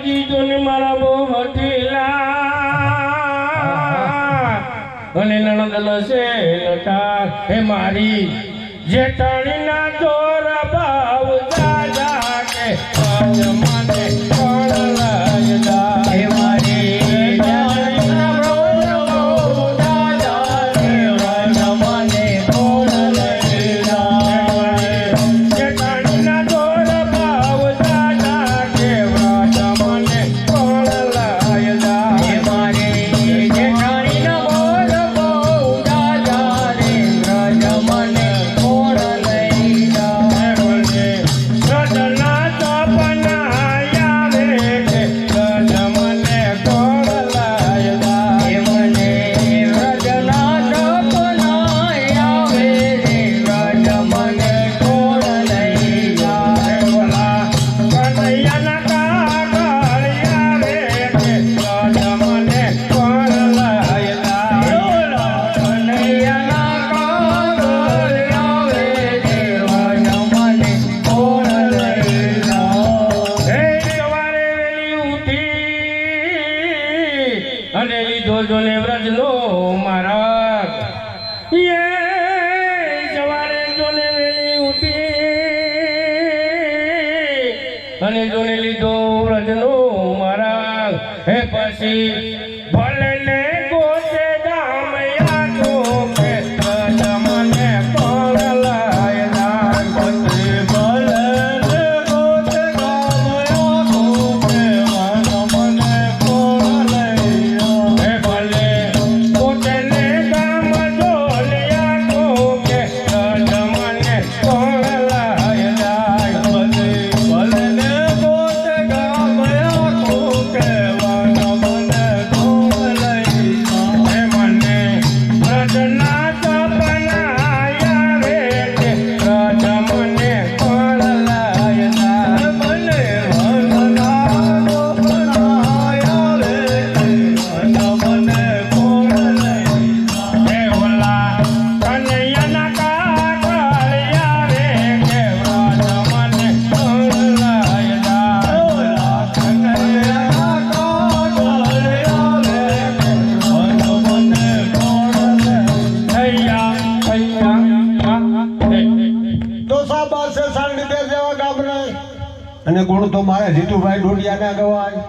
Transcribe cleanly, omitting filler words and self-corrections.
જીજો ને મારા બહુ હઠીલા અને નણંદ લસે લટા હે મારી જેઠાણી ના જોર ભાવ દાદા કે મને કોણ લાયદા હે મારી જેઠાણી ના જોર ભાવ દાદા કે મને કોણ લાયદા જેઠાણી ના જોર ભાવ દાદા કે મને કોણ લાયદા હે મારી જેઠાણી ના જોર ભાવ દાદા રે મને કોણ લઈદા રજના સપના આવે કે મને કોણ લાયદા હે મને રજના સપના આવે રે મને કોણ લઈદા બોલા કનૈયાના કાગળ આવે કે મને કોણ લાયદા કનૈયાના કાગળ આવે કે મને કોણ લઈદા હે સવારે વેલી ઉઠી અને લીધો જોને વ્રજનો મારા સવારે જોને વેલી ઉઠી અને જોને લીધો વ્રજનો મારા હે પછી ભલે ને ગોતે ગામ યાદો કે મને કોણ લાયદા પછી ભલે ને ગોતે ગામ યાદો કે મને કોણ લઈદા હે ભલે ગોતે ને ગામ ઢોલિયા તો કે મને કોણ લાયદા પછી ભલે ને ગોતે ગામ યાદો કે મને કોણ લઈદા હે મને રજના સપના આવે કે મને કોણ લાયદા મને રજના સપના આવે કે મને કોણ લઈદા હે ઓલા કનૈયાના કાગળ આવે કે મને કોણ લાયદા ઓલા કનૈયાના કાગળ આવે કે મને કોણ લઈદા તો સાબા છે સાંડી દે જેવા ગામને અને ગુણ તો મારે જીતુભાઈ ડોડિયા ના ગવાય